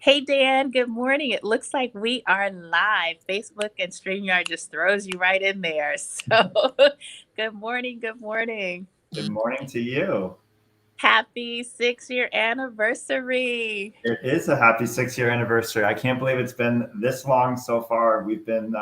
Hey Dan, good morning. It looks like we are live. Facebook and StreamYard just throws you right in there. So, good morning. Good morning. Good morning to you. Happy 6 year anniversary. It is a happy 6 year anniversary. I can't believe it's been this long so far. We've been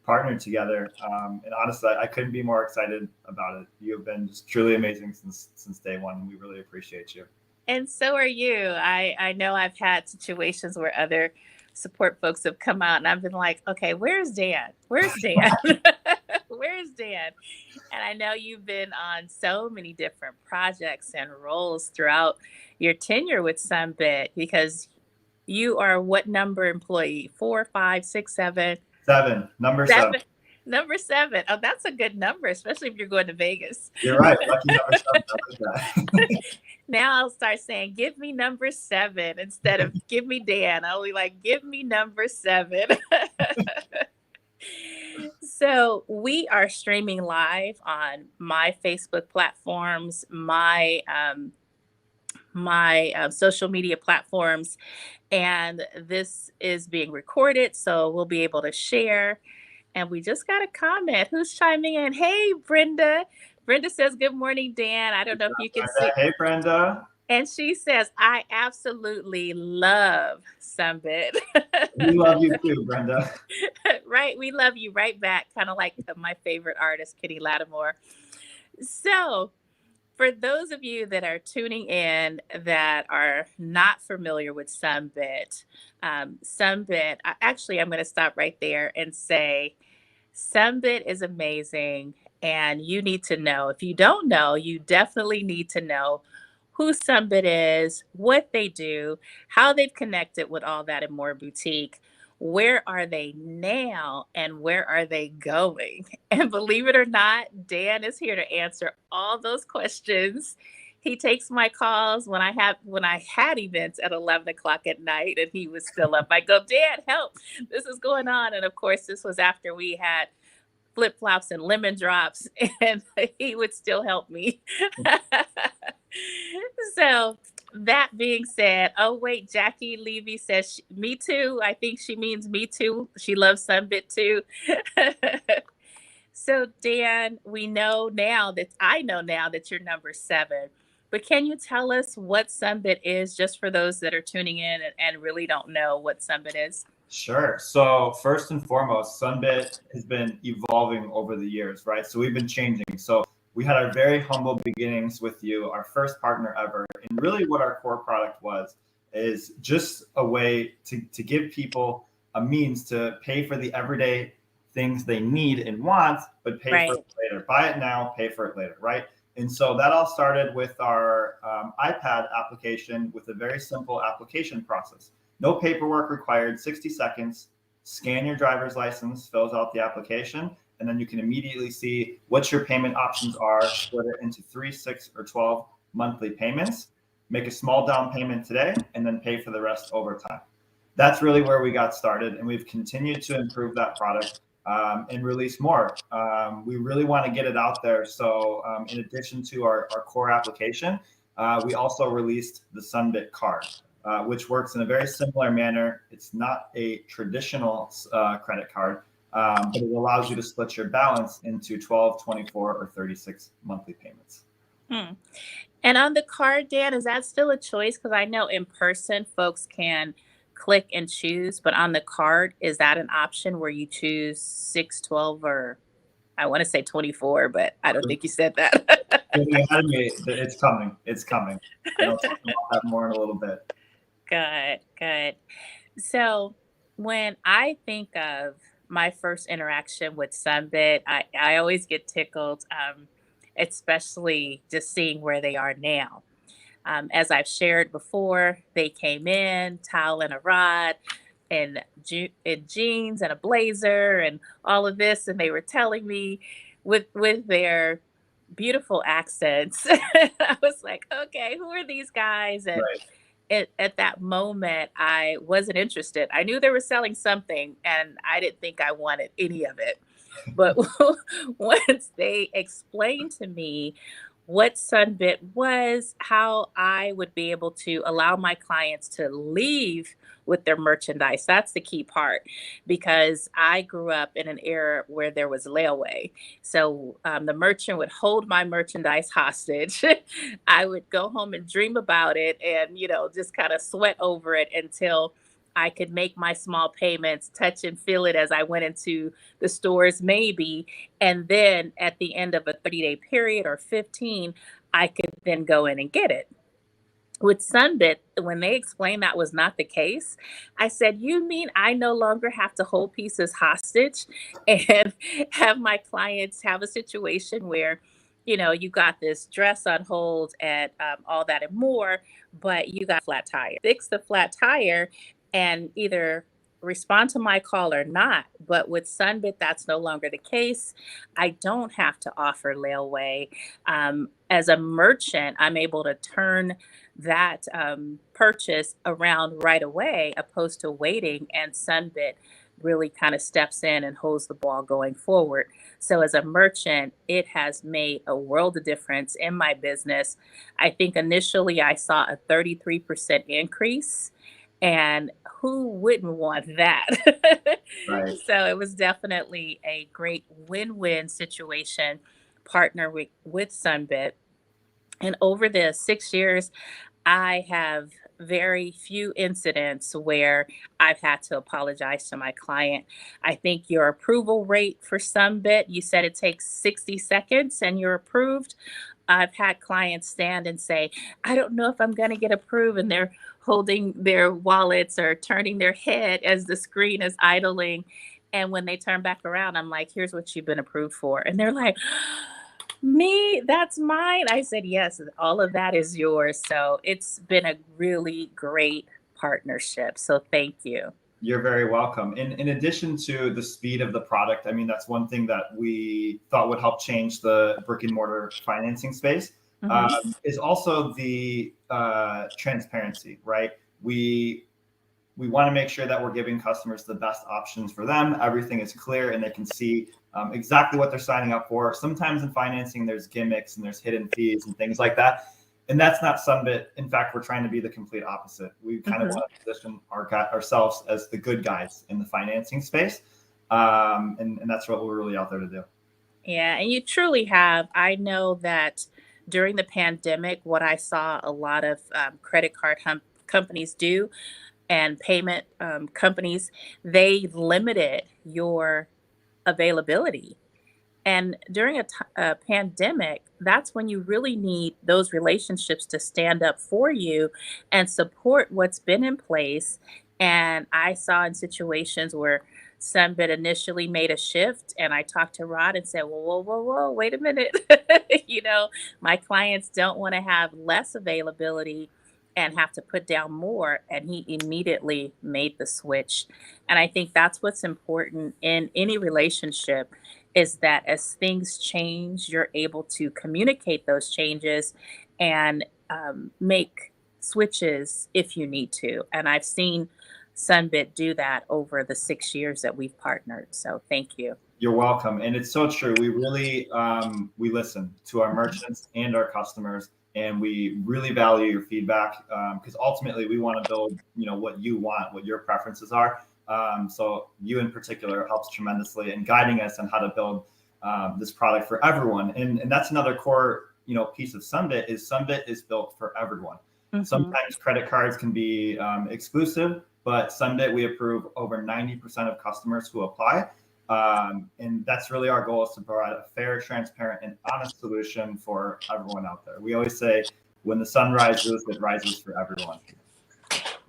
partnered together, and honestly, I couldn't be more excited about it. You have been just truly amazing since day one, and we really appreciate you. And so are you. I know I've had situations where other support folks have come out and I've been like, okay, where's Dan? Where's Dan? Where's Dan? And I know you've been on so many different projects and roles throughout your tenure with Sunbit because you are what number employee? 4, 5, 6, 7? Number seven. 7. Number 7. Oh, that's a good number, especially if you're going to Vegas. You're right. Lucky number seven. I like that. Now I'll start saying, give me number 7 instead of give me Dan. I'll be like, give me number 7. So we are streaming live on my Facebook platforms, my social media platforms, and this is being recorded, so we'll be able to share. And we just got a comment. Who's chiming in? Hey, Brenda. Brenda says, good morning, Dan. I don't know if you can see. Hey, Brenda. And she says, I absolutely love Sunbit. We love you too, Brenda. Right? We love you right back. Kind of like my favorite artist, Kitty Lattimore. So, for those of you that are tuning in that are not familiar with Sunbit, Sunbit, I'm going to stop right there and say Sunbit is amazing. And you need to know. If you don't know, you definitely need to know who Sunbit is, what they do, how they've connected with All That and More Boutique. Where are they now and where are they going? And believe it or not, Dan is here to answer all those questions. He takes my calls when I had events at 11 o'clock at night and he was still up. I go, Dan, help, this is going on. And of course, this was after we had flip-flops and lemon drops, and he would still help me. So that being said, oh wait, Jackie Levy says, me too. I think she means me too. She loves Sunbit too. So Dan, I know now that you're number 7, but can you tell us what Sunbit is just for those that are tuning in and really don't know what Sunbit is? Sure. So first and foremost, Sunbit has been evolving over the years, right? So we've been changing. So we had our very humble beginnings with you, our first partner ever. And really what our core product was is just a way to give people a means to pay for the everyday things they need and want, but pay for it later. Buy it now, pay for it later, right? And so that all started with our iPad application with a very simple application process. No paperwork required, 60 seconds, scan your driver's license, fills out the application, and then you can immediately see what your payment options are, split it into 3, 6, or 12 monthly payments, make a small down payment today, and then pay for the rest over time. That's really where we got started, and we've continued to improve that product and release more. We really want to get it out there. So in addition to our core application, we also released the Sunbit card. Which works in a very similar manner. It's not a traditional credit card, but it allows you to split your balance into 12, 24, or 36 monthly payments. And on the card, Dan, is that still a choice? Because I know in person, folks can click and choose, but on the card, is that an option where you choose 6, 12, or I want to say 24, but I don't think you said that. It's coming. It's coming. I'll talk about that more in a little bit. Good. So when I think of my first interaction with Sunbit, I always get tickled, especially just seeing where they are now. As I've shared before, they came in, towel and a rod, and in jeans and a blazer and all of this, and they were telling me with their beautiful accents. I was like, okay, who are these guys? And at that moment, I wasn't interested. I knew they were selling something and I didn't think I wanted any of it. But once they explained to me what Sunbit was, how I would be able to allow my clients to leave with their merchandise. That's the key part because I grew up in an era where there was layaway. So the merchant would hold my merchandise hostage. I would go home and dream about it and, just kind of sweat over it until I could make my small payments, touch and feel it as I went into the stores, maybe. And then at the end of a 30-day period or 15, I could then go in and get it. With Sunbit, when they explained that was not the case, I said, "You mean I no longer have to hold pieces hostage and have my clients have a situation where, you got this dress on hold at All That and More, but you got a flat tire. Fix the flat tire and either respond to my call or not." But with Sunbit, that's no longer the case. I don't have to offer layaway. As a merchant, I'm able to turn that purchase around right away, opposed to waiting. And Sunbit really kind of steps in and holds the ball going forward. So, as a merchant, it has made a world of difference in my business. I think initially I saw a 33% increase. And who wouldn't want that? Right. So it was definitely a great win-win situation partner with Sunbit. And over the 6 years, I have very few incidents where I've had to apologize to my client. I think your approval rate for Sunbit, you said it takes 60 seconds and you're approved. I've had clients stand and say, "I don't know if I'm going to get approved." And they're holding their wallets or turning their head as the screen is idling. And when they turn back around, I'm like, "Here's what you've been approved for." And they're like, "Me, that's mine." I said, "Yes, all of that is yours." So it's been a really great partnership. So thank you. You're very welcome. In addition to the speed of the product, I mean, that's one thing that we thought would help change the brick and mortar financing space, Mhm. is also the transparency, right? We want to make sure that we're giving customers the best options for them. Everything is clear and they can see exactly what they're signing up for. Sometimes in financing, there's gimmicks and there's hidden fees and things like that. And that's not Sunbit. In fact, we're trying to be the complete opposite. We kind of Mhm. want to position ourselves as the good guys in the financing space. And that's what we're really out there to do. Yeah, and you truly have. I know that during the pandemic, what I saw a lot of credit card companies do and payment companies, they limited your availability. And during a pandemic, that's when you really need those relationships to stand up for you and support what's been in place. And I saw in situations where Sunbit initially made a shift, and I talked to Rod and said, "Whoa, whoa, whoa, whoa, wait a minute." you know, my clients don't want to have less availability and have to put down more. And he immediately made the switch. And I think that's what's important in any relationship is that as things change, you're able to communicate those changes and make switches if you need to. And I've seen Sunbit do that over the 6 years that we've partnered. So thank you. You're welcome. And it's so true. We really we listen to our Mhm. merchants and our customers, and we really value your feedback because ultimately we want to build, what you want, what your preferences are. So you in particular helps tremendously in guiding us on how to build this product for everyone. And that's another core, piece of Sunbit is Sunbit is built for everyone. Mhm. Sometimes credit cards can be exclusive, but Sunbit we approve over 90% of customers who apply. And that's really our goal is to provide a fair, transparent, and honest solution for everyone out there. We always say, when the sun rises, it rises for everyone.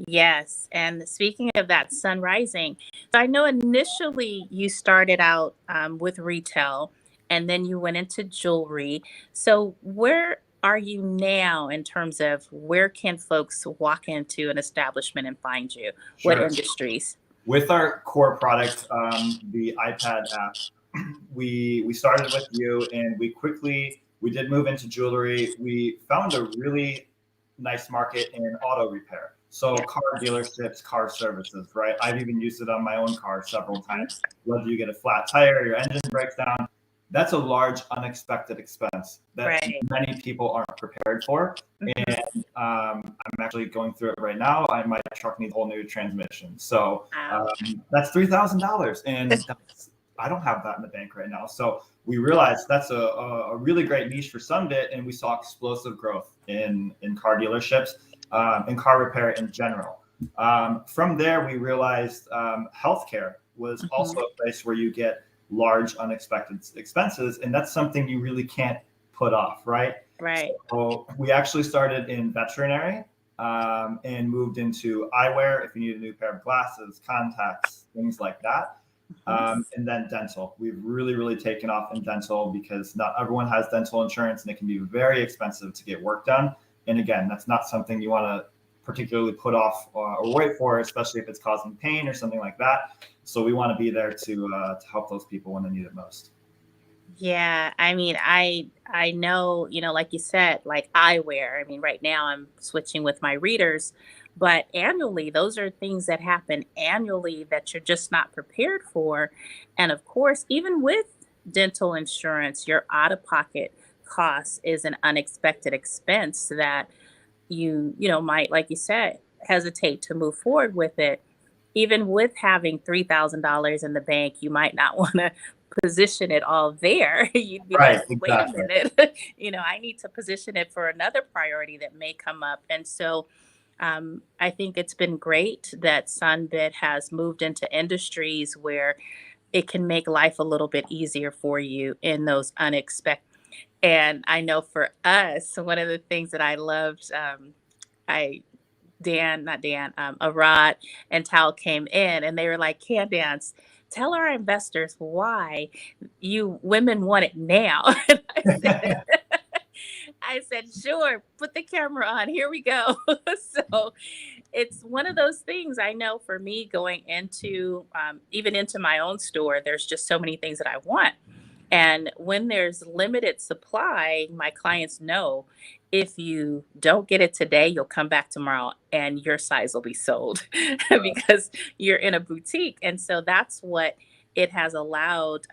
Yes. And speaking of that, sun rising, so I know initially you started out with retail and then you went into jewelry. So where are you now in terms of where can folks walk into an establishment and find you? What Sure. industries? With our core product, the iPad app, we started with you, and we did move into jewelry. We found a really nice market in auto repair, so car dealerships, car services. Right, I've even used it on my own car several Mhm. times. Whether you get a flat tire, your engine breaks down, that's a large unexpected expense that Right. many people aren't prepared for. Mhm. And I'm actually going through it right now. My truck needs a whole new transmission. So Wow. that's $3,000. And I don't have that in the bank right now. So we realized that's a really great niche for Sunbit. And we saw explosive growth in car dealerships, in car repair in general. From there, we realized healthcare was also Mhm. a place where you get large unexpected expenses, and that's something you really can't put off, right? Right. So we actually started in veterinary, and moved into eyewear if you need a new pair of glasses, contacts, things like that. Mhm. And then dental. We've really taken off in dental because not everyone has dental insurance, and it can be very expensive to get work done. And again, that's not something you want to particularly put off or wait for, especially if it's causing pain or something like that. So we want to be there to help those people when they need it most. Yeah, I mean, I know, like you said, like eyewear. I mean, right now I'm switching with my readers, but annually, those are things that happen annually that you're just not prepared for. And of course, even with dental insurance, your out-of-pocket cost is an unexpected expense that might, like you said, hesitate to move forward with it. Even with having $3,000 in the bank, you might not want to position it all there. You'd be like, Right, well, wait a exactly. minute, I need to position it for another priority that may come up. And so I think it's been great that Sunbit has moved into industries where it can make life a little bit easier for you in those unexpected. And I know for us, one of the things that I loved, I Dan, not Dan, Arad and Tal came in and they were like, Candace, tell our investors why you women want it now. And I said, sure, put the camera on. Here we go. So it's one of those things. I know for me going into, even into my own store, there's just so many things that I want. And when there's limited supply, my clients know if you don't get it today, you'll come back tomorrow and your size will be sold because you're in a boutique. And so that's what it has allowed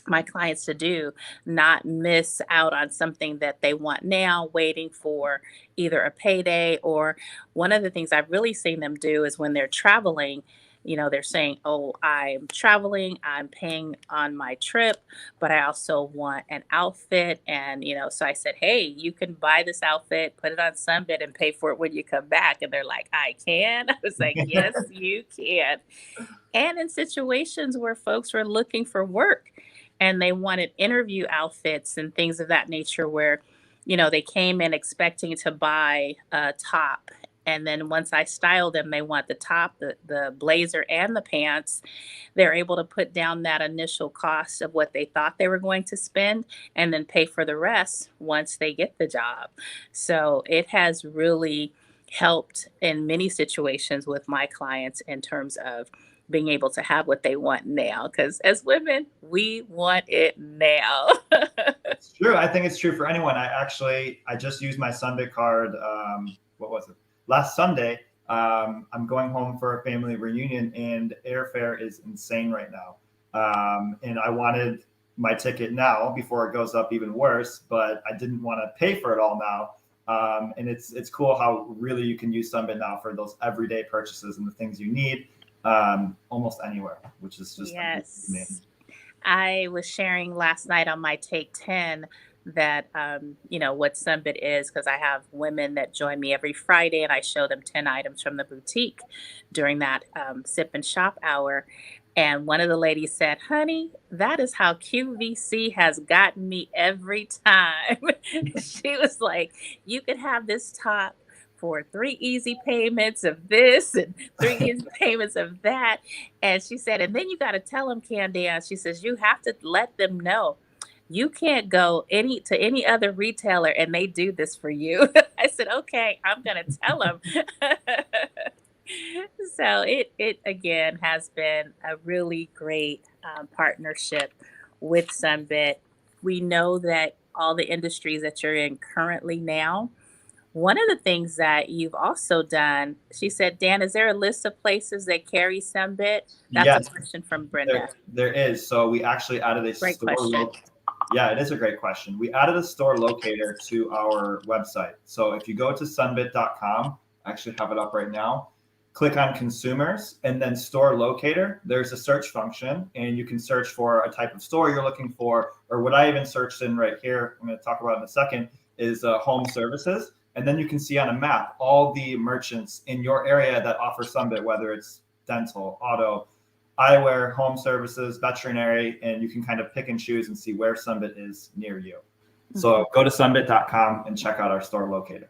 my clients to do, not miss out on something that they want now, waiting for either a payday. Or one of the things I've really seen them do is when they're traveling, they're saying, oh, I'm traveling, I'm paying on my trip, but I also want an outfit. And so I said, hey, you can buy this outfit, put it on Sunbit and pay for it when you come back. And they're like, I can. I was like, yes, you can. And in situations where folks were looking for work and they wanted interview outfits and things of that nature, where, they came in expecting to buy a top. And then once I styled them, they want the top, the blazer, and the pants. They're able to put down that initial cost of what they thought they were going to spend and then pay for the rest once they get the job. So it has really helped in many situations with my clients in terms of being able to have what they want now, because as women we want it now. It's true. I think it's true for anyone. I just used my Sunday card. What was it? Last Sunday. I'm going home for a family reunion, and airfare is insane right now. And I wanted my ticket now before it goes up even worse, but I didn't want to pay for it all now. And it's cool how really you can use Sunbit now for those everyday purchases and the things you need, almost anywhere, which is just amazing. Yes. I was sharing last night on my Take 10 that, what Sunbit is, because I have women that join me every Friday and I show them 10 items from the boutique during that sip and shop hour. And one of the ladies said, honey, that is how QVC has gotten me every time. She was like, you could have this top for 3 easy payments of this and 3 easy payments of that. And she said, and then you got to tell them, Candia. She says, you have to let them know you can't go any other retailer and they do this for you. I said, okay, I'm gonna tell them. So it again has been a really great partnership with Sunbit. We know that all the industries that you're in currently now One of the things that you've also done, she said, Dan, is there a list of places that carry Sunbit? That's a Yes, question from Brenda. there is. So we actually added a Great store. question. Yeah, it is a great question. We added a store locator to our website. So if you go to sunbit.com, I actually have it up right now. Click on consumers and then store locator. There's a search function and you can search for a type of store you're looking for, or what I even searched in right here, I'm going to talk about in a second, is home services. And then you can see on a map all the merchants in your area that offer Sunbit, whether it's dental, auto, eyewear, home services, veterinary, and you can kind of pick and choose and see where Sunbit is near you. So go to sunbit.com and check out our store locator.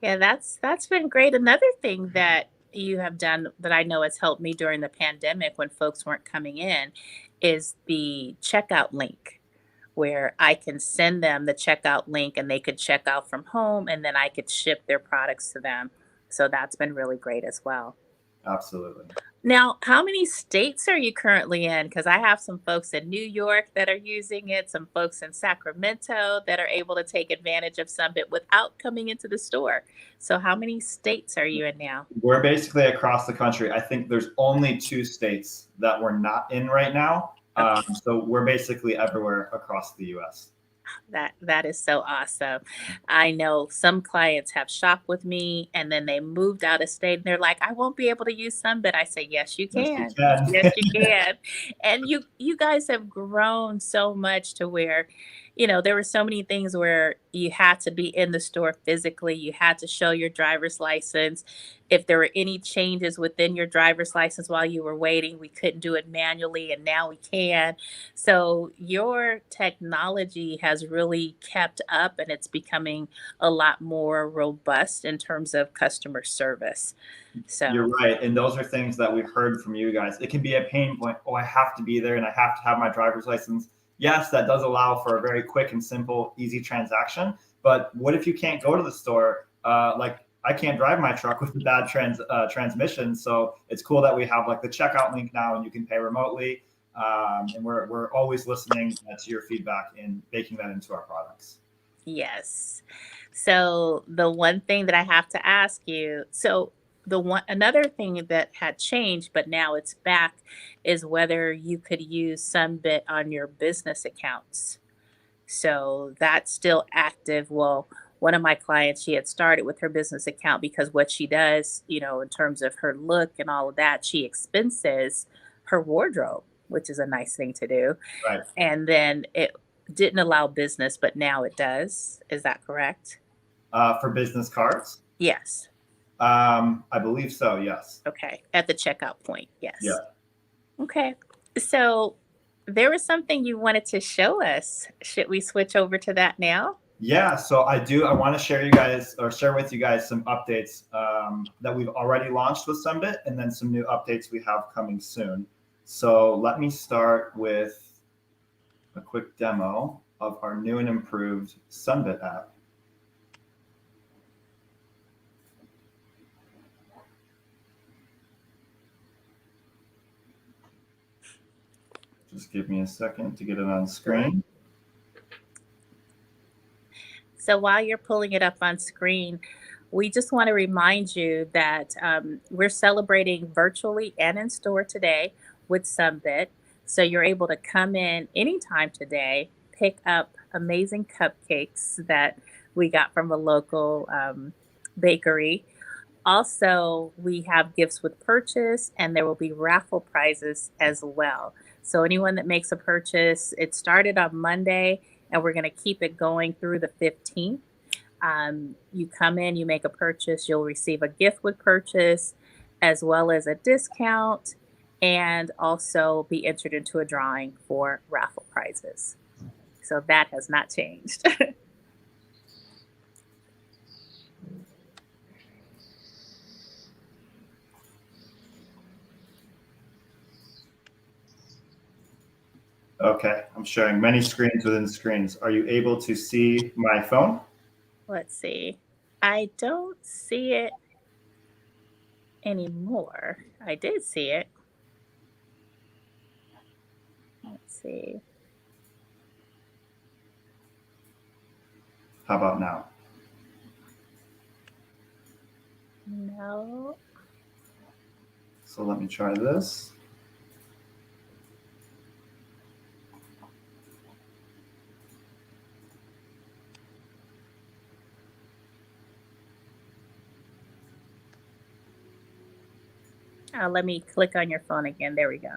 Yeah, that's been great. Another thing that you have done that I know has helped me during the pandemic when folks weren't coming in is the checkout link, where I can send them the checkout link and they could check out from home and then I could ship their products to them. So that's been really great as well. Absolutely. Now, how many states are you currently in? Because I have some folks in New York that are using it, some folks in Sacramento that are able to take advantage of Sunbit without coming into the store. So, how many states are you in now? We're basically across the country. I think there's only 2 states that we're not in right now. Okay. So we're basically everywhere across the US. That is so awesome. I know some clients have shopped with me and then they moved out of state and they're like, I won't be able to use Sunbit. I say, yes, you Yes, you can. Yes, can. you can. And you guys have grown so much to where, there were so many things where you had to be in the store physically. You had to show your driver's license. If there were any changes within your driver's license while you were waiting, we couldn't do it manually, and now we can. So your technology has really kept up and it's becoming a lot more robust in terms of customer service. You're So, right. And those are things that we've heard from you guys. It can be a pain point. Oh, I have to be there and I have to have my driver's license. Yes, that does allow for a very quick and simple, easy transaction. But what if you can't go to the store? Like I can't drive my truck with a bad transmission. So it's cool that we have like the checkout link now and you can pay remotely. And we're always listening to your feedback and baking that into our products. yes. So the one thing that I have to ask you, so the one another thing that had changed but now it's back is whether you could use Sunbit on your business accounts. So that's still active. Well, one of my clients, she had started with her business account because what she does, in terms of her look and all of that, she expenses her wardrobe, which is a nice thing to do. Right. And then it didn't allow business, but now it does. Is that correct? For business cards? Yes. I believe so, yes. Okay. At the checkout point. Yeah. Yes. Okay. So there was something you wanted to show us. Should we switch over to that now? Yeah, so I do. I want to share with you guys some updates that we've already launched with Sunbit, and then some new updates we have coming soon. So let me start with a quick demo of our new and improved Sunbit app. Just give me a second to get it on screen. So while you're pulling it up on screen, we just want to remind you that we're celebrating virtually and in store today with Sunbit. So you're able to come in anytime today, pick up amazing cupcakes that we got from a local bakery. Also, we have gifts with purchase, and there will be raffle prizes as well. So, anyone that makes a purchase, it started on Monday, and we're going to keep it going through the 15th. You come in, you make a purchase, you'll receive a gift with purchase, as well as a discount, and also be entered into a drawing for raffle prizes. So, that has not changed. Okay, I'm sharing many screens within screens. Are you able to see my phone? Let's see. I don't see it anymore. I did see it. Let's see. How about now? No. So let me try this. Oh, let me click on your phone again. There we go.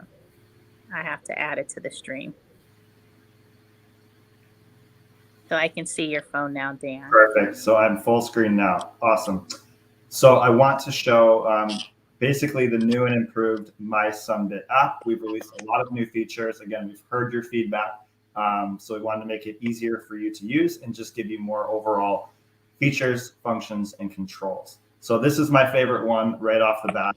I have to add it to the stream. So I can see your phone now, Dan. Perfect. So I'm full screen now. Awesome. So I want to show basically the new and improved My Sunbit app. We've released a lot of new features. Again, we've heard your feedback. So we wanted to make it easier for you to use and just give you more overall features, functions, and controls. So this is my favorite one right off the bat,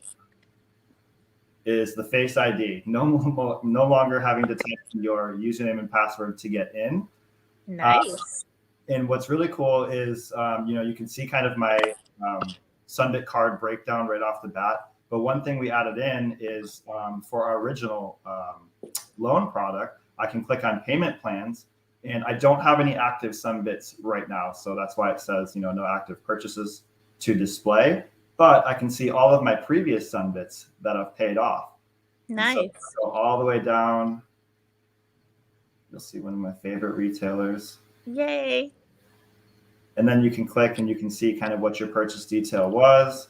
is the Face ID. No longer having to type your username and password to get in. Nice. And what's really cool is, you can see kind of my Sunbit card breakdown right off the bat. But one thing we added in is for our original loan product, I can click on payment plans, and I don't have any active Sunbits right now. So that's why it says, no active purchases to display. But I can see all of my previous Sunbits that I've paid off. Nice. So go all the way down. You'll see one of my favorite retailers. Yay. And then you can click and you can see kind of what your purchase detail was.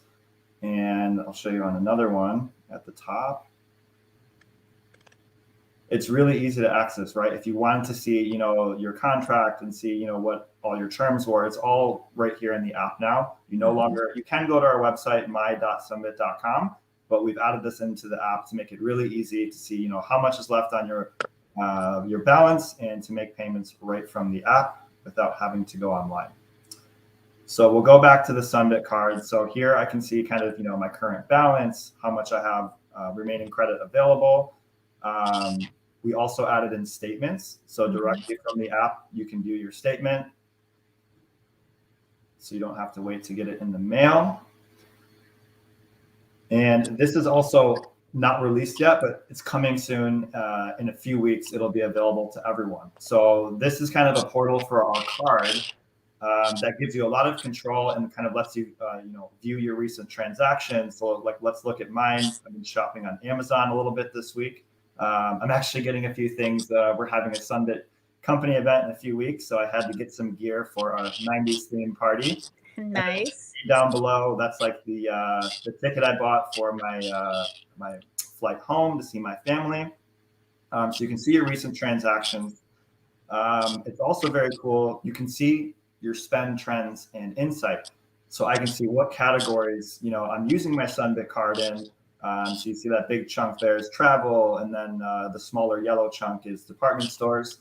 And I'll show you on another one at the top. It's really easy to access, right? If you wanted to see, your contract and see, what all your terms were, it's all right here in the app now. You can go to our website, my.sunbit.com, but we've added this into the app to make it really easy to see, how much is left on your balance and to make payments right from the app without having to go online. So we'll go back to the Sunbit card. So here I can see kind of, my current balance, how much I have remaining credit available. We also added in statements. So directly from the app, you can view your statement. So you don't have to wait to get it in the mail. And this is also not released yet, but it's coming soon. In a few weeks, it'll be available to everyone. So this is kind of a portal for our card that gives you a lot of control and kind of lets you, view your recent transactions. So let's look at mine. I've been shopping on Amazon a little bit this week. I'm actually getting a few things. We're having a Sunbit company event in a few weeks, so I had to get some gear for our 90s theme party. Nice. Down below, that's like the ticket I bought for my flight home to see my family. So you can see your recent transactions. It's also very cool. You can see your spend trends and insight. So I can see what categories, I'm using my Sunbit card in. So you see that big chunk there is travel, and then the smaller yellow chunk is department stores.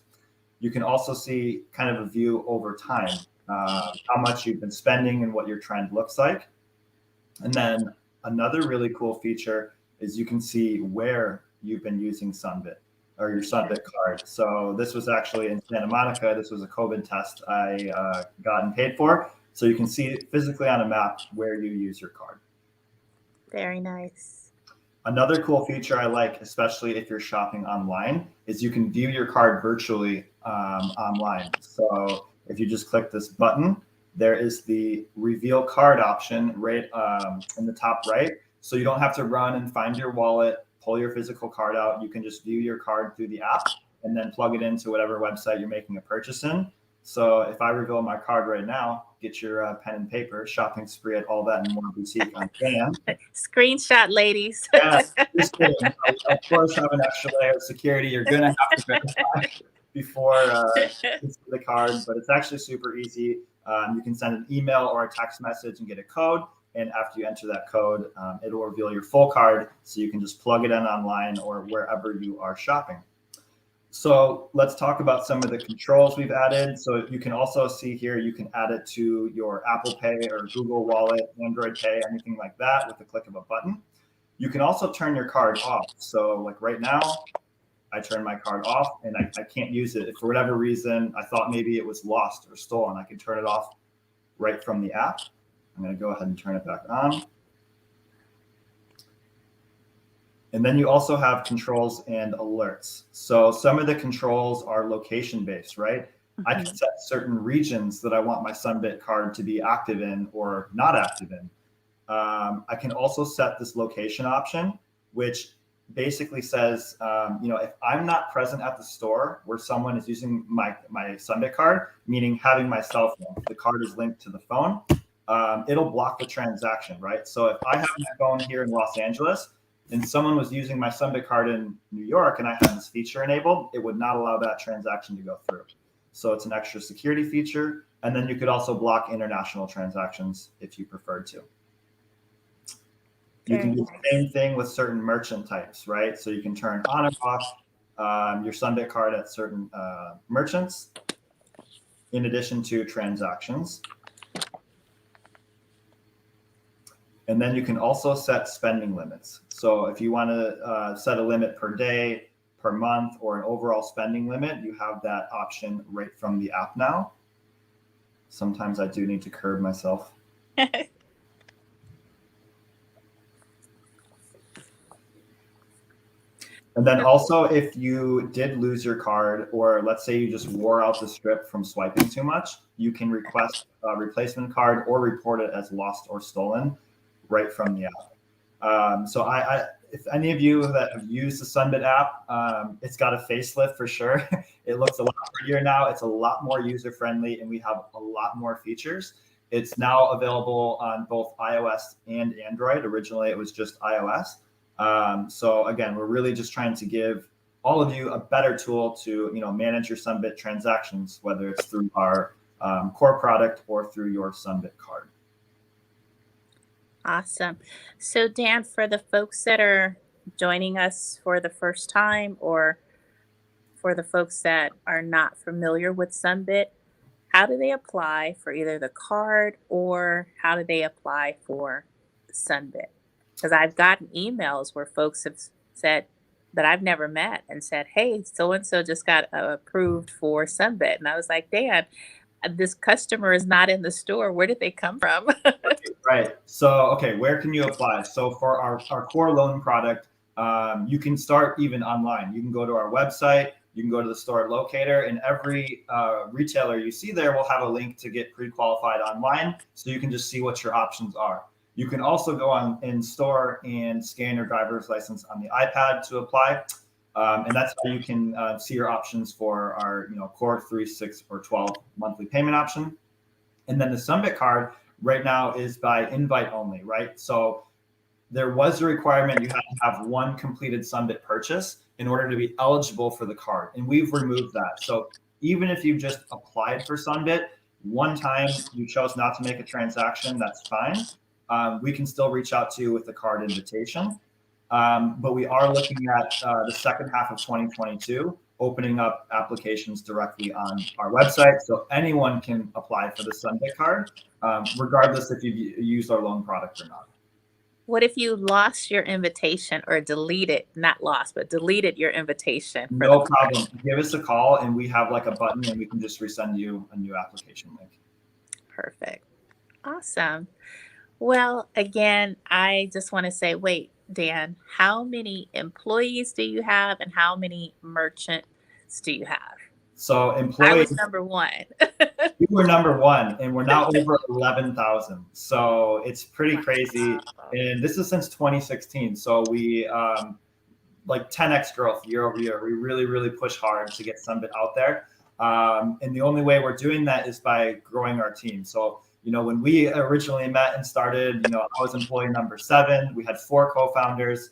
You can also see kind of a view over time, how much you've been spending and what your trend looks like. And then another really cool feature is you can see where you've been using Sunbit or your Sunbit card. So this was actually in Santa Monica. This was a COVID test I got and paid for. So you can see physically on a map where you use your card. Very nice. Another cool feature I like, especially if you're shopping online, is you can view your card virtually online. So if you just click this button, there is the reveal card option right in the top right. So you don't have to run and find your wallet, pull your physical card out. You can just view your card through the app and then plug it into whatever website you're making a purchase in. So if I reveal my card right now, get your pen and paper, shopping spree at All That and More Boutique on Fan. Screenshot, ladies. Yes, just kidding. Of course, have an extra layer of security. You're going to have to verify before the card, but it's actually super easy. You can send an email or a text message and get a code. And after you enter that code, it will reveal your full card. So you can just plug it in online or wherever you are shopping. So let's talk about some of the controls we've added. So you can also see here, you can add it to your Apple Pay or Google Wallet, Android Pay, anything like that with the click of a button. You can also turn your card off. So like right now, I turn my card off and I can't use it. If for whatever reason, I thought maybe it was lost or stolen, I can turn it off right from the app. I'm going to go ahead and turn it back on. And then you also have controls and alerts. So some of the controls are location based, right? I can set certain regions that I want my Sunbit card to be active in or not active in. I can also set this location option, which basically says, if I'm not present at the store where someone is using my Sunbit card, meaning having my cell phone, the card is linked to the phone, it'll block the transaction, right? So if I have my phone here in Los Angeles and someone was using my Sunbit card in New York and I had this feature enabled, it would not allow that transaction to go through. So it's an extra security feature. And then you could also block international transactions if you preferred to. You can do the same thing with certain merchant types, right? So you can turn on and off your Sunbit card at certain merchants in addition to transactions. And then you can also set spending limits. So if you want to set a limit per day, per month, or an overall spending limit, you have that option right from the app now. Sometimes I do need to curb myself. And then also, if you did lose your card, or let's say you just wore out the strip from swiping too much, you can request a replacement card or report it as lost or stolen right from the app. So if any of you that have used the Sunbit app, it's got a facelift for sure. It looks a lot prettier now. It's a lot more user-friendly, and we have a lot more features. It's now available on both iOS and Android. Originally, it was just iOS. So again, we're really just trying to give all of you a better tool to manage your Sunbit transactions, whether it's through our core product or through your Sunbit card. Awesome. So Dan, for the folks that are joining us for the first time, or for the folks that are not familiar with Sunbit, how do they apply for either the card, or how do they apply for Sunbit? Because I've gotten emails where folks have said that I've never met and said, hey, so-and-so just got approved for Sunbit. And I was like, Dan, this customer is not in the store. Where did they come from? Right. So, okay, where can you apply? So for our core loan product, you can start even online. You can go to our website. You can go to the store Locator, and every retailer you see there will have a link to get pre-qualified online. So you can just see what your options are. You can also go on in store and scan your driver's license on the iPad to apply. And that's how you can see your options for our core 3, 6, or 12 monthly payment option. And then the Sunbit card right now is by invite only, right? So there was a requirement you had to have one completed Sunbit purchase in order to be eligible for the card. And we've removed that. So even if you've just applied for Sunbit, one time you chose not to make a transaction, that's fine. We can still reach out to you with the card invitation. But we are looking at the second half of 2022, opening up applications directly on our website. So anyone can apply for the Sunbit card, regardless if you've used our loan product or not. What if you lost your invitation, or deleted your invitation? No problem. Give us a call, and we have like a button, and we can just resend you a new application link. Perfect. Awesome. Well, again, I just want to say, wait, Dan, how many employees do you have, and how many merchants do you have? So employees. I was number one. You were number one, and we're now over 11,000. So it's pretty crazy. And this is since 2016. So we like 10x growth year over year. We really, really push hard to get Sunbit out there. And the only way we're doing that is by growing our team. So when we originally met and started, I was employee number 7. We had 4 co-founders,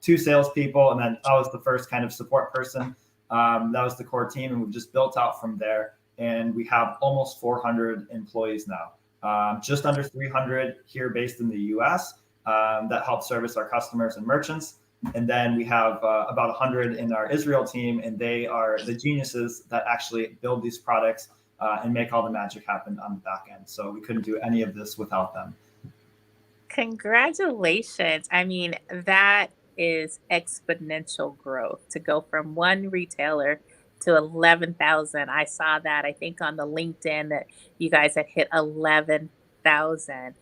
2 salespeople, and then I was the first kind of support person. That was the core team, and we've just built out from there. And we have almost 400 employees now, just under 300 here based in the US that help service our customers and merchants. And then we have about 100 in our Israel team, and they are the geniuses that actually build these products and make all the magic happen on the back end. So we couldn't do any of this without them. Congratulations. I mean, that is exponential growth to go from one retailer to 11,000. I saw that, I think, on the LinkedIn that you guys had hit 11,000.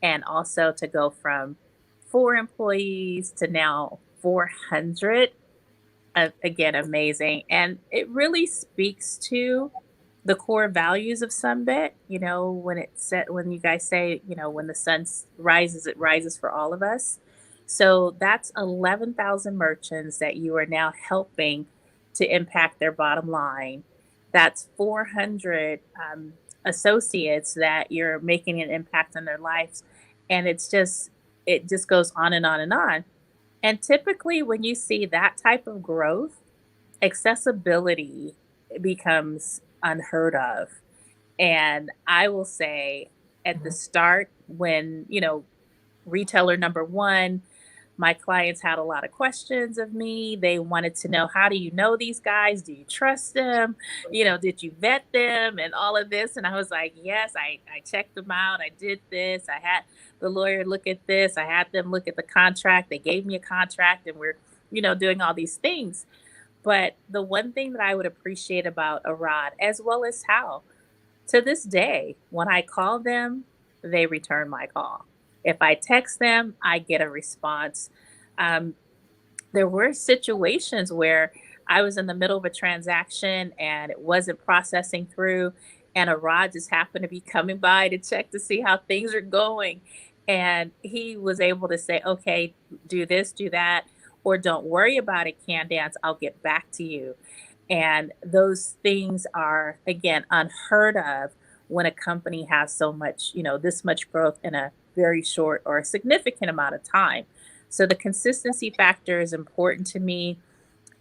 And also to go from 4 employees to now 400. Again, amazing. And it really speaks to the core values of Sunbit, when you guys say, when the sun rises, it rises for all of us. So that's 11,000 merchants that you are now helping to impact their bottom line. That's 400 associates that you're making an impact on their lives. And it just goes on and on and on. And typically, when you see that type of growth, accessibility becomes unheard of. And I will say at the start, when, retailer number one, my clients had a lot of questions of me. They wanted to know, how do you know these guys? Do you trust them? Did you vet them and all of this? And I was like, yes, I checked them out. I did this. I had the lawyer look at this. I had them look at the contract. They gave me a contract, and we're, doing all these things. But the one thing that I would appreciate about Arad, as well as Hal, to this day, when I call them, they return my call. If I text them, I get a response. Um, there were situations where I was in the middle of a transaction and it wasn't processing through, and Arad just happened to be coming by to check to see how things are going. And he was able to say, okay, do this, do that, or don't worry about it, Candance, I'll get back to you. And those things are, again, unheard of when a company has so much, this much growth in a very short or a significant amount of time. So the consistency factor is important to me.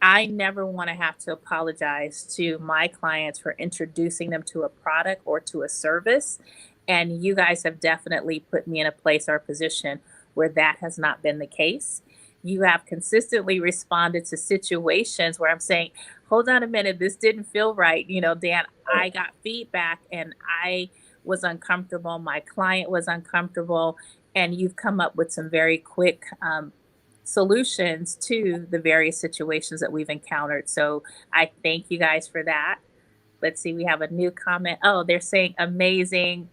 I never want to have to apologize to my clients for introducing them to a product or to a service. And you guys have definitely put me in a place or position where that has not been the case. You have consistently responded to situations where I'm saying, hold on a minute, this didn't feel right. Dan, I got feedback and I was uncomfortable. My client was uncomfortable. And you've come up with some very quick solutions to the various situations that we've encountered. So I thank you guys for that. Let's see, we have a new comment. Oh, they're saying amazing.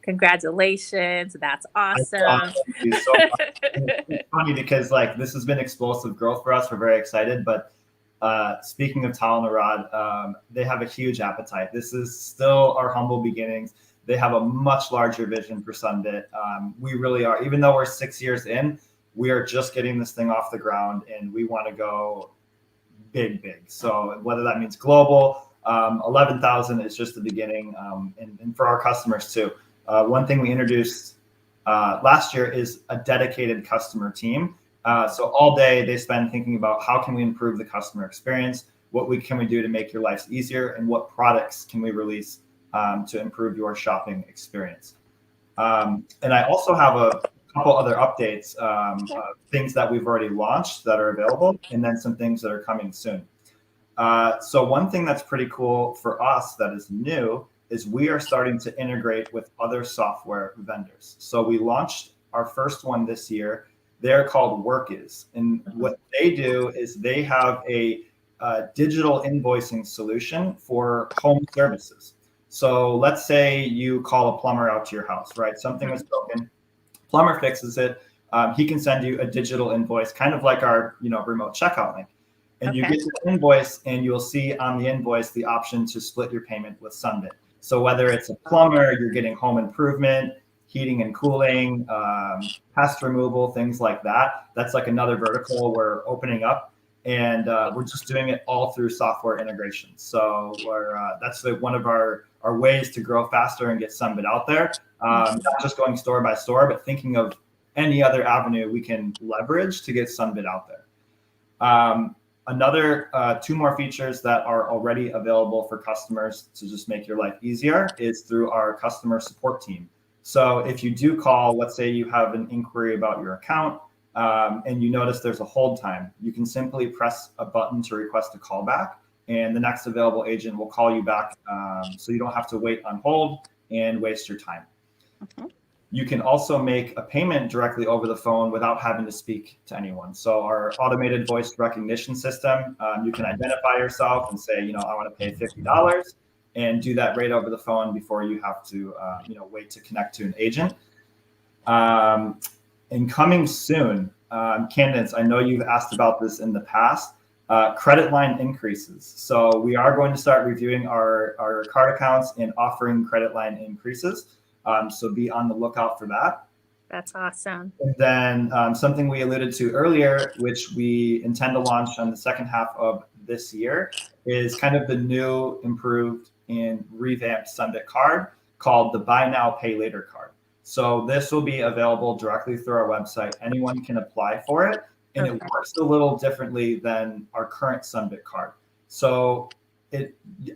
Congratulations. That's awesome. Thank you so much. It's funny because this has been explosive growth for us. We're very excited. But speaking of Tal and Arad, they have a huge appetite. This is still our humble beginnings. They have a much larger vision for Sunbit. We really are, even though we're 6 years in, we are just getting this thing off the ground, and we want to go big, big. So whether that means global, 11,000 is just the beginning, and for our customers too. One thing we introduced last year is a dedicated customer team. So all day they spend thinking about how can we improve the customer experience, what can we do to make your lives easier, and what products can we release to improve your shopping experience. And I also have a couple other updates, things that we've already launched that are available, and then some things that are coming soon. So one thing that's pretty cool for us that is new is we are starting to integrate with other software vendors. So we launched our first one this year. They're called Workiz. And what they do is they have a digital invoicing solution for home services. So let's say you call a plumber out to your house, right? Something was broken. Plumber fixes it. He can send you a digital invoice, kind of like our remote checkout link. And you get the invoice, and you'll see on the invoice the option to split your payment with Sunbit. So whether it's a plumber, you're getting home improvement, heating and cooling, pest removal, things like that. That's like another vertical we're opening up. And we're just doing it all through software integration. So that's one of our ways to grow faster and get Sunbit out there. Not just going store by store, but thinking of any other avenue we can leverage to get Sunbit out there. Another 2 more features that are already available for customers to just make your life easier is through our customer support team. So if you do call, let's say you have an inquiry about your account, and you notice there's a hold time, you can simply press a button to request a callback, and the next available agent will call you back, so you don't have to wait on hold and waste your time. You can also make a payment directly over the phone without having to speak to anyone. So our automated voice recognition system, you can identify yourself and say, I want to pay $50, and do that right over the phone before you have to, wait to connect to an agent. And coming soon, Candace, I know you've asked about this in the past, credit line increases. So we are going to start reviewing our card accounts and offering credit line increases. So be on the lookout for that. That's awesome. And then something we alluded to earlier, which we intend to launch on the second half of this year, is kind of the new, improved, and revamped Sunbit card called the Buy Now, Pay Later card. So this will be available directly through our website. Anyone can apply for it, and it works a little differently than our current Sunbit card. So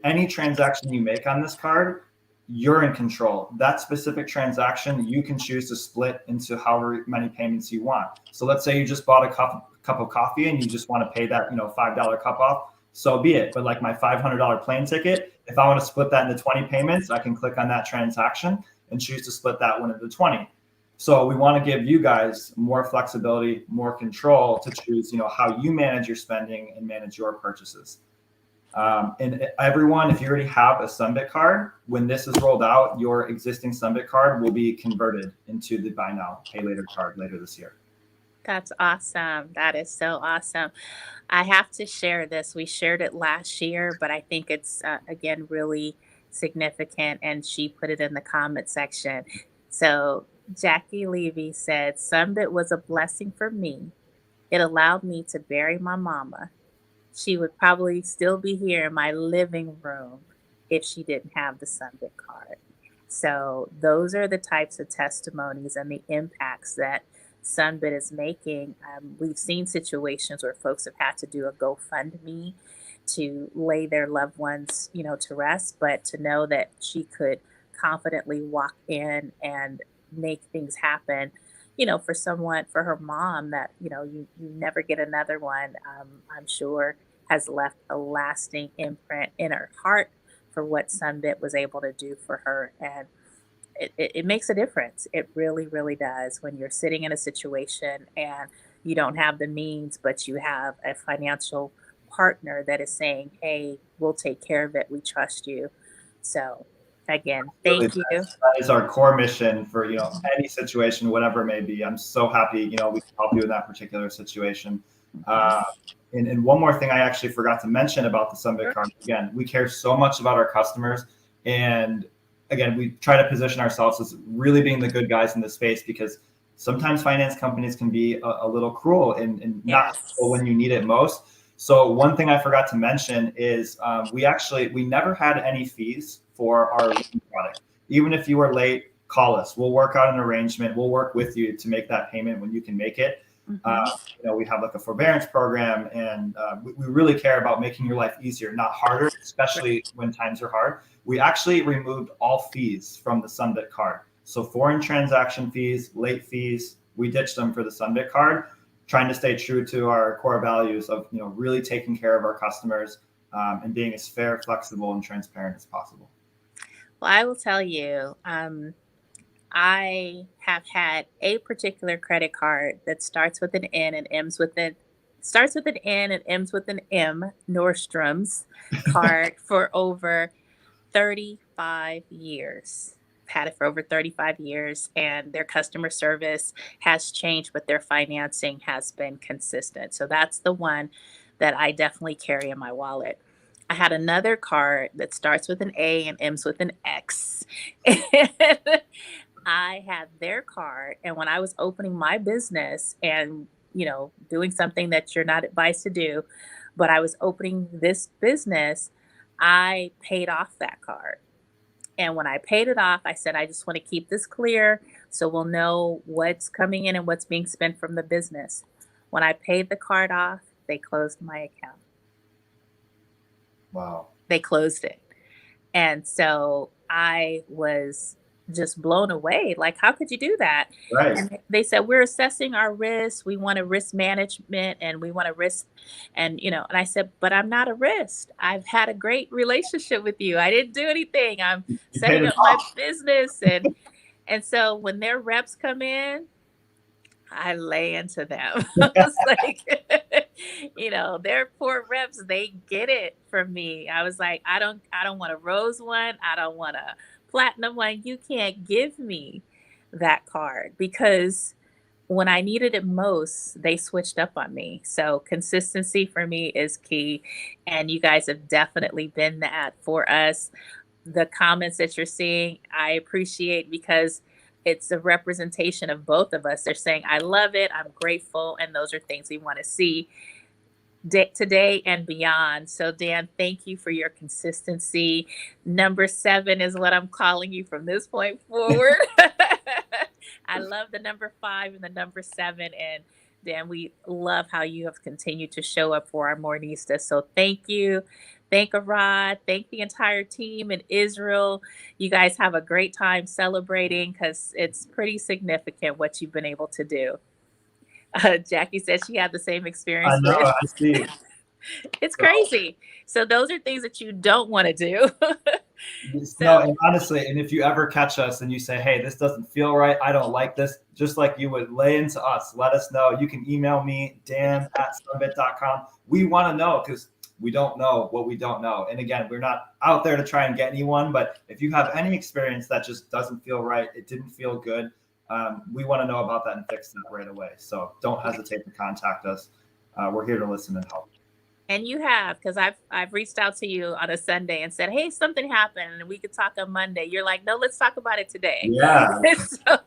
any transaction you make on this card, you're in control. That specific transaction, you can choose to split into however many payments you want. So let's say you just bought a cup of coffee and you just want to pay that, $5 cup off. So be it. But like my $500 plane ticket, if I want to split that into 20 payments, I can click on that transaction and choose to split that one into 20. So we want to give you guys more flexibility, more control to choose, how you manage your spending and manage your purchases. And everyone, if you already have a Sunbit card, when this is rolled out, your existing Sunbit card will be converted into the Buy Now, Pay Later card later this year. That's awesome. That is so awesome. I have to share this. We shared it last year, but I think it's, again, really significant. And she put it in the comment section. So Jackie Levy said, Sunbit was a blessing for me. It allowed me to bury my mama. She would probably still be here in my living room if she didn't have the Sunbit card. So those are the types of testimonies and the impacts that Sunbit is making. We've seen situations where folks have had to do a GoFundMe to lay their loved ones, to rest, but to know that she could confidently walk in and make things happen, for her mom that, you never get another one, I'm sure has left a lasting imprint in her heart for what Sunbit was able to do for her. And it makes a difference. It really, really does. When you're sitting in a situation and you don't have the means, but you have a financial partner that is saying, hey, we'll take care of it. We trust you. So again, thank you. That is our core mission for, any situation, whatever it may be. I'm so happy, we can help you in that particular situation. And one more thing I actually forgot to mention about the Sunbit card. Again, we care so much about our customers. And again, we try to position ourselves as really being the good guys in the space, because sometimes finance companies can be a little cruel and not when you need it most. So one thing I forgot to mention is we never had any fees for our product. Even if you were late, call us. We'll work out an arrangement. We'll work with you to make that payment when you can make it. We have like a forbearance program, and we really care about making your life easier, not harder, especially when times are hard. We actually removed all fees from the Sunbit card. So foreign transaction fees, late fees, we ditched them for the Sunbit card, trying to stay true to our core values of, really taking care of our customers and being as fair, flexible, and transparent as possible. Well, I will tell you, I have had a particular credit card that starts with an N and ends with an ends with an M, Nordstrom's card, for over 35 years. I've had it for over 35 years, and their customer service has changed, but their financing has been consistent. So that's the one that I definitely carry in my wallet. I had another card that starts with an A and ends with an X. I had their card, and when I was opening my business and, doing something that you're not advised to do, but I was opening this business, I paid off that card. And when I paid it off, I said, I just want to keep this clear so we'll know what's coming in and what's being spent from the business. When I paid the card off, they closed my account. Wow. They closed it. And so I was just blown away. Like, how could you do that? Right. And they said, we're assessing our risk. We want a risk management, and we want a risk. And, and I said, but I'm not a risk. I've had a great relationship with you. I didn't do anything. I'm setting up my business. And so when their reps come in, I lay into them. I was like, their poor reps, they get it from me. I was like, I don't want a rose one. I don't want a platinum one. You can't give me that card, because when I needed it most, they switched up on me. So consistency for me is key. And you guys have definitely been that for us. The comments that you're seeing, I appreciate because it's a representation of both of us. They're saying, I love it, I'm grateful, and those are things we want to see today and beyond. So, Dan, thank you for your consistency. Number 7 is what I'm calling you from this point forward. I love the number 5 and the number 7. And Dan, we love how you have continued to show up for our Mornistas. So thank you. Thank Arad. Thank the entire team in Israel. You guys have a great time celebrating because it's pretty significant what you've been able to do. Jackie said she had the same experience. I know, I see. It's crazy. So those are things that you don't want to do. No, and honestly, and if you ever catch us and you say, hey, this doesn't feel right, I don't like this, just like you would lay into us, let us know. You can email me, dan@sunbit.com. We want to know because we don't know what we don't know. And again, we're not out there to try and get anyone, but if you have any experience that just doesn't feel right, it didn't feel good, we want to know about that and fix that right away. So don't hesitate to contact us. We're here to listen and help. And you have, because I've reached out to you on a Sunday and said, hey, something happened and we could talk on Monday. You're like, no, let's talk about it today. Yeah. So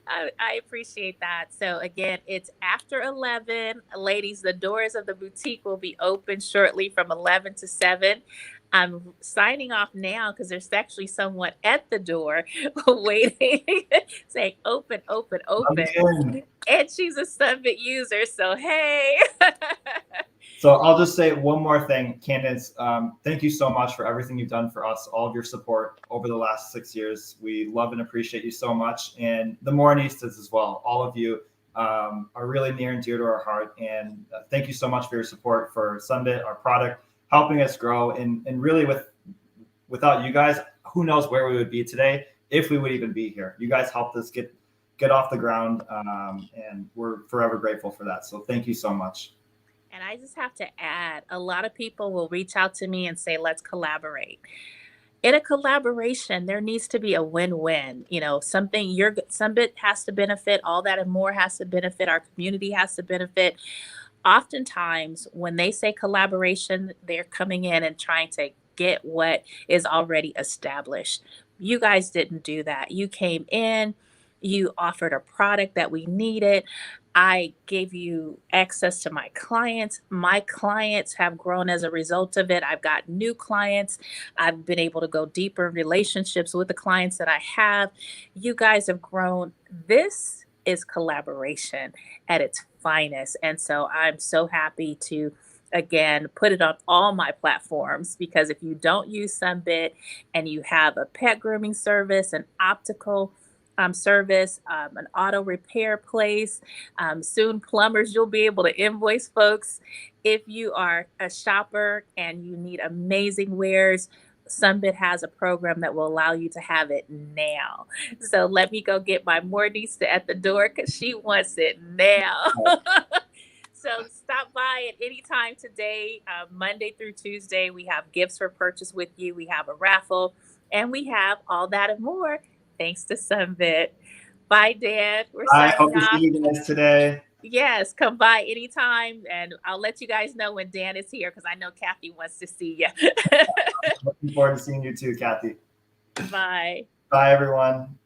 I appreciate that. So again, it's after 11. Ladies, the doors of the boutique will be open shortly from 11 to 7. I'm signing off now because there's actually someone at the door waiting, saying open, open, open. And she's a Sunbit user. So, hey. So I'll just say one more thing, Candace. Thank you so much for everything you've done for us, all of your support over the last 6 years. We love and appreciate you so much. And the Mornistas as well. All of you are really near and dear to our heart. And thank you so much for your support for Sunbit, our product, helping us grow. And really without you guys, who knows where we would be today, if we would even be here. You guys helped us get off the ground. And we're forever grateful for that. So thank you so much. And I just have to add, a lot of people will reach out to me and say, let's collaborate. In a collaboration, there needs to be a win-win. You know, Sunbit has to benefit, All That and More has to benefit, our community has to benefit. Oftentimes, when they say collaboration, they're coming in and trying to get what is already established. You guys didn't do that. You came in, you offered a product that we needed. I gave you access to my clients. My clients have grown as a result of it. I've got new clients. I've been able to go deeper in relationships with the clients that I have. You guys have grown. This is collaboration at its finest. And so I'm so happy to, again, put it on all my platforms, because if you don't use Sunbit and you have a pet grooming service, an optical service, an auto repair place, soon plumbers, you'll be able to invoice folks. If you are a shopper and you need amazing wares, Sunbit has a program that will allow you to have it now. So let me go get my Mornista at the door because she wants it now. So stop by at any time today, Monday through Tuesday. We have gifts for purchase with you. We have a raffle, and we have All That and More. Thanks to Sunbit. Bye, Dan. I hope to see you guys today. Yes, come by anytime, and I'll let you guys know when Dan is here because I know Kathy wants to see you. Looking forward to seeing you too, Kathy. Bye. Bye, everyone.